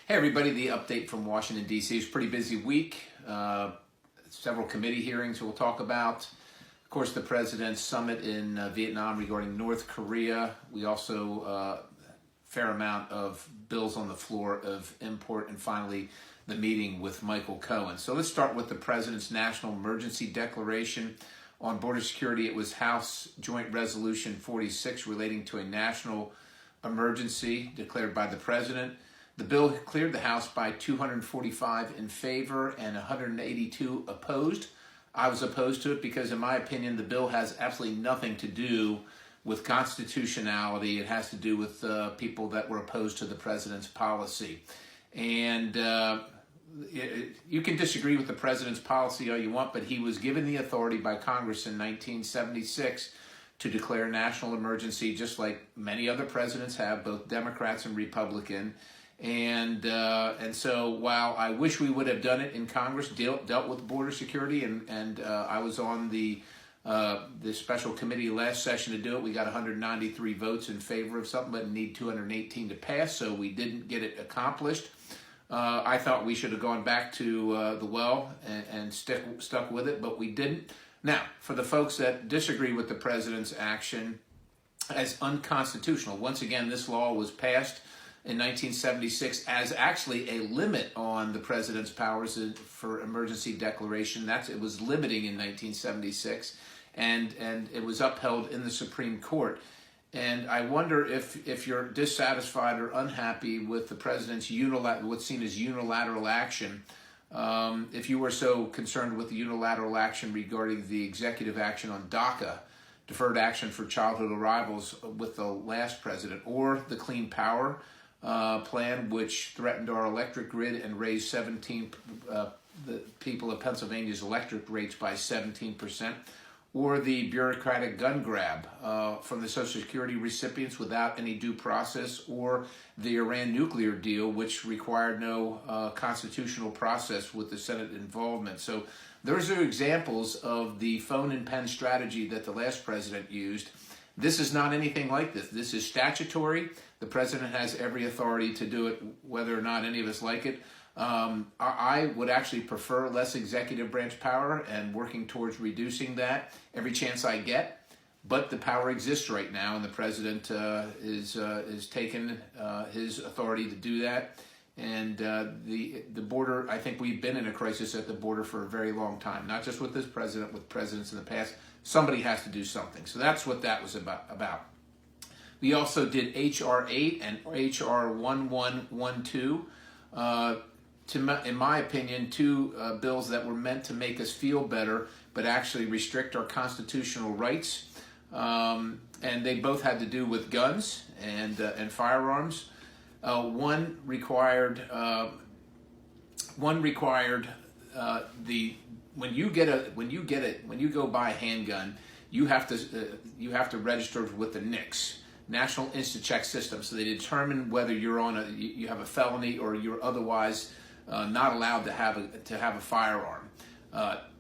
Hey everybody, the update from Washington, D.C. is a pretty busy week. Several committee hearings we'll talk about. Of course, the President's summit in Vietnam regarding North Korea. We also fair amount of bills on the floor of import, and finally the meeting with Michael Cohen. So let's start with the President's National Emergency Declaration on Border Security. It was House Joint Resolution 46 relating to a national emergency declared by the President. The bill cleared the House by 245 in favor and 182 opposed. I was opposed to it because, in my opinion, the bill has absolutely nothing to do with constitutionality. It has to do with people that were opposed to the President's policy. And you can disagree with the President's policy all you want, but he was given the authority by Congress in 1976 to declare a national emergency, just like many other presidents have, both Democrats and Republican. And so while I wish we would have done it in Congress, dealt with border security, and I was on the special committee last session to do it. We got 193 votes in favor of something, but need 218 to pass, so we didn't get it accomplished. I thought we should have gone back to the well and stuck with it, but we didn't. Now, for the folks that disagree with the President's action as unconstitutional, once again, this law was passed in 1976 as actually a limit on the President's powers for emergency declaration. It was limiting in 1976, and it was upheld in the Supreme Court. And I wonder if you're dissatisfied or unhappy with the President's what's seen as unilateral action, if you were so concerned with the unilateral action regarding the executive action on DACA, deferred action for childhood arrivals with the last president, or the Clean Power plan, which threatened our electric grid and raised the people of Pennsylvania's electric rates by 17%, or the bureaucratic gun grab from the Social Security recipients without any due process, or the Iran nuclear deal, which required no constitutional process with the Senate involvement. So those are examples of the phone and pen strategy that the last president used. This is not anything like this. This is statutory. The President has every authority to do it, whether or not any of us like it. I would actually prefer less executive branch power and working towards reducing that every chance I get. But the power exists right now, and the President is taking his authority to do that. And the border, I think we've been in a crisis at the border for a very long time, not just with this President, with presidents in the past. Somebody has to do something. So that's what that was about. We also did H.R. 8 and H.R. 1112. In my opinion, two bills that were meant to make us feel better, but actually restrict our constitutional rights. And they both had to do with guns and firearms. One required when you go buy a handgun, you have to register with the NICS, National Instant Check System. So they determine whether you have a felony or you're otherwise not allowed to have a firearm.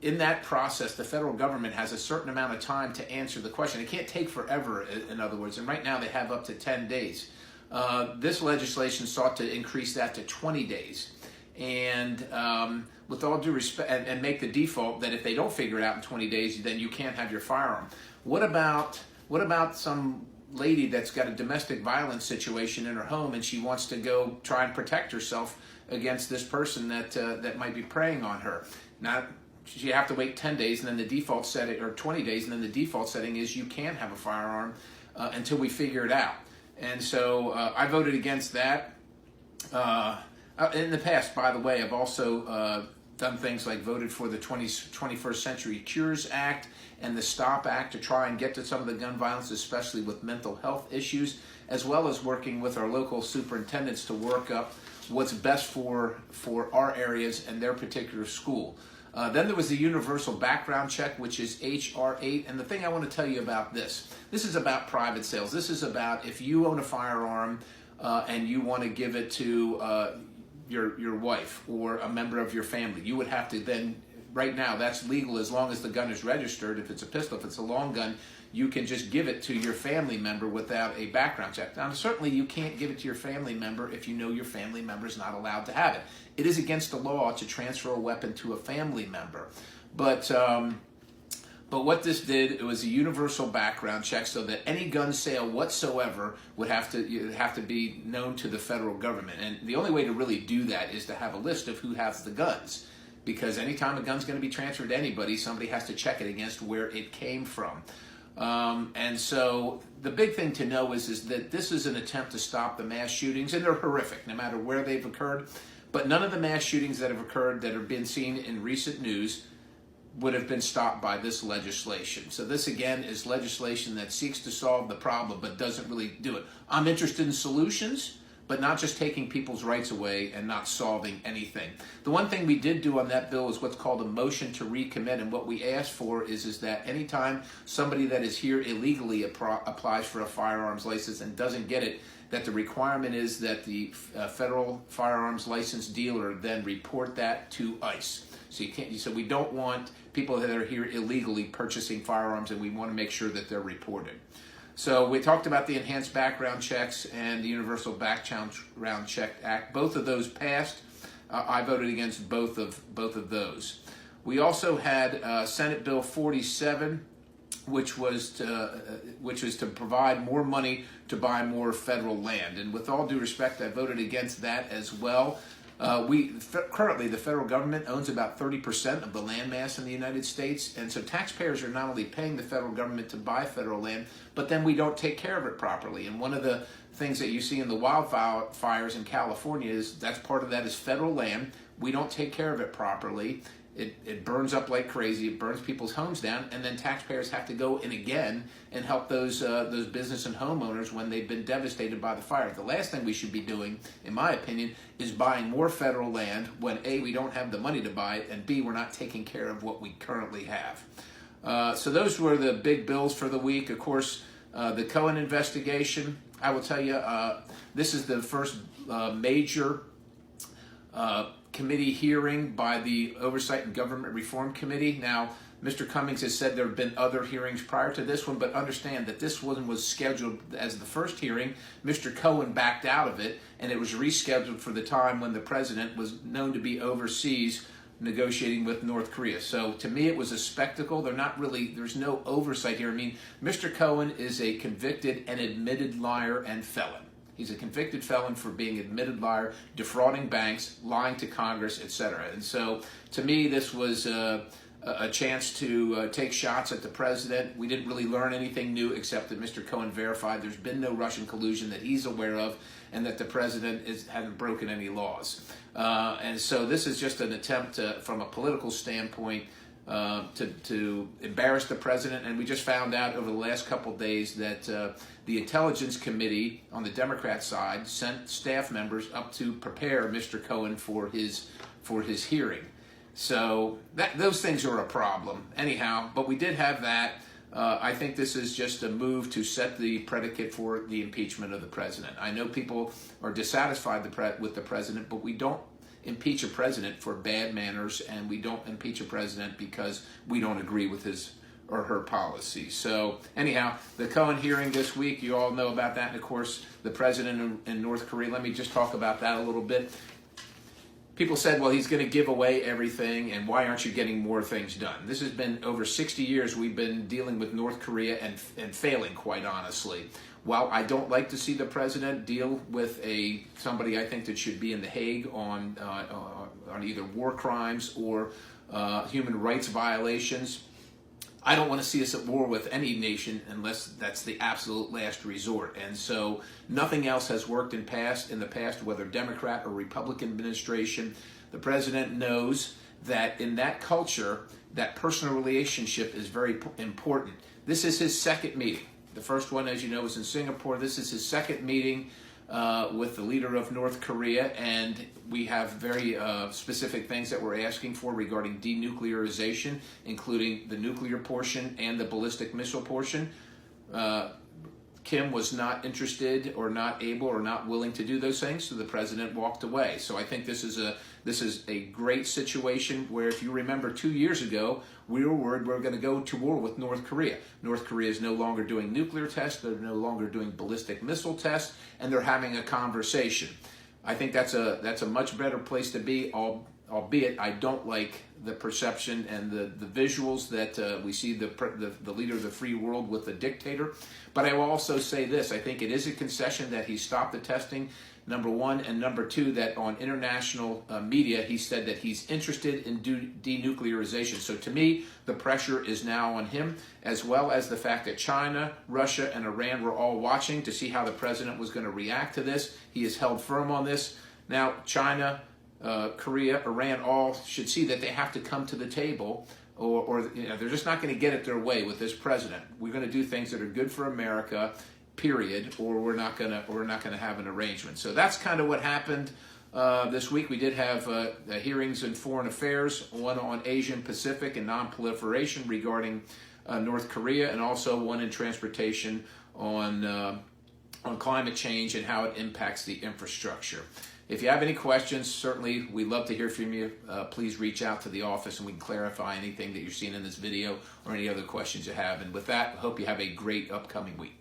In that process, the federal government has a certain amount of time to answer the question. It can't take forever, in other words. And right now they have up to 10 days. This legislation sought to increase that to 20 days. And with all due respect, and make the default that if they don't figure it out in 20 days, then you can't have your firearm. What about some lady that's got a domestic violence situation in her home, and she wants to go try and protect herself against this person that might be preying on her? Now, you have to wait 10 days, and then the default setting, or 20 days, and then the default setting is you can't have a firearm until we figure it out. And so I voted against that. In the past, by the way, I've also done things like voted for the 21st Century Cures Act and the STOP Act to try and get to some of the gun violence, especially with mental health issues, as well as working with our local superintendents to work up what's best for our areas and their particular school. Then there was the universal background check, which is H.R. 8. And the thing I want to tell you about this is about private sales. This is about if you own a firearm and you want to give it to your wife or a member of your family, you would have to then, right now, that's legal as long as the gun is registered. If it's a pistol, if it's a long gun, you can just give it to your family member without a background check. Now, certainly you can't give it to your family member if you know your family member is not allowed to have it. It is against the law to transfer a weapon to a family member. But what this did, it was a universal background check so that any gun sale whatsoever would have to be known to the federal government. And the only way to really do that is to have a list of who has the guns. Because anytime a gun's going to be transferred to anybody, somebody has to check it against where it came from. And so the big thing to know is that this is an attempt to stop the mass shootings, and they're horrific no matter where they've occurred. But none of the mass shootings that have occurred that have been seen in recent news would have been stopped by this legislation. So this, again, is legislation that seeks to solve the problem but doesn't really do it. I'm interested in solutions, but not just taking people's rights away and not solving anything. The one thing we did do on that bill is what's called a motion to recommit, and what we asked for is that anytime somebody that is here illegally applies for a firearms license and doesn't get it, that the requirement is that the federal firearms license dealer then report that to ICE. So we don't want people that are here illegally purchasing firearms, and we want to make sure that they're reported. So we talked about the enhanced background checks and the Universal Background Check Act. Both of those passed. I voted against both of those. We also had Senate Bill 47, which was to provide more money to buy more federal land. And with all due respect, I voted against that as well. Currently, the federal government owns about 30% of the land mass in the United States, and so taxpayers are not only paying the federal government to buy federal land, but then we don't take care of it properly. And one of the things that you see in the wildfires in California is that's part of that is federal land. We don't take care of it properly. It burns up like crazy. It burns people's homes down, and then taxpayers have to go in again and help those business and homeowners when they've been devastated by the fire. The last thing we should be doing, in my opinion, is buying more federal land when A, we don't have the money to buy it, and B, we're not taking care of what we currently have. So those were the big bills for the week. Of course, the Cohen investigation, I will tell you, this is the first major committee hearing by the Oversight and Government Reform Committee. Now, Mr. Cummings has said there have been other hearings prior to this one, but understand that this one was scheduled as the first hearing. Mr. Cohen backed out of it, and it was rescheduled for the time when the president was known to be overseas negotiating with North Korea. So to me, it was a spectacle. There's no oversight here. I mean, Mr. Cohen is a convicted and admitted liar and felon. He's a convicted felon for being an admitted liar, defrauding banks, lying to Congress, etc. And so, to me, this was a chance to take shots at the president. We didn't really learn anything new except that Mr. Cohen verified there's been no Russian collusion that he's aware of, and that the president hasn't broken any laws. And so this is just an attempt from a political standpoint to embarrass the president. And we just found out over the last couple of days that the Intelligence Committee on the Democrat side sent staff members up to prepare Mr. Cohen for his hearing. So those things are a problem anyhow, but we did have that. I think this is just a move to set the predicate for the impeachment of the president. I know people are dissatisfied with the president, but we don't impeach a president for bad manners, and we don't impeach a president because we don't agree with his or her policy. So anyhow, the Cohen hearing this week, you all know about that. And of course, the president in North Korea, let me just talk about that a little bit. People said, well, he's going to give away everything, and why aren't you getting more things done? This has been over 60 years we've been dealing with North Korea and failing, quite honestly. While I don't like to see the president deal with somebody I think that should be in The Hague on either war crimes or human rights violations, I don't want to see us at war with any nation unless that's the absolute last resort. And so nothing else has worked in the past, whether Democrat or Republican administration. The president knows that in that culture, that personal relationship is very important. This is his second meeting. The first one, as you know, was in Singapore. This is his second meeting with the leader of North Korea, and we have very specific things that we're asking for regarding denuclearization, including the nuclear portion and the ballistic missile portion. Kim was not interested or not able or not willing to do those things, so the president walked away. So I think this is a great situation where, if you remember 2 years ago, we were worried we were going to go to war with North Korea. North Korea is no longer doing nuclear tests, they're no longer doing ballistic missile tests, and they're having a conversation. I think that's a much better place to be, albeit I don't like the perception and the visuals that we see the leader of the free world with the dictator. But I will also say this: I think it is a concession that he stopped the testing, number one, and number two, that on international media he said that he's interested in denuclearization. So to me, the pressure is now on him, as well as the fact that China, Russia, and Iran were all watching to see how the president was going to react to this. He has held firm on this. Now China, Korea, Iran, all should see that they have to come to the table, or they're just not going to get it their way with this president. We're going to do things that are good for America, period, or we're not going to have an arrangement. So that's kind of what happened this week. We did have hearings in foreign affairs, one on Asian Pacific and non-proliferation regarding North Korea, and also one in transportation on climate change and how it impacts the infrastructure. If you have any questions, certainly we'd love to hear from you. Please reach out to the office and we can clarify anything that you're seeing in this video or any other questions you have. And with that, I hope you have a great upcoming week.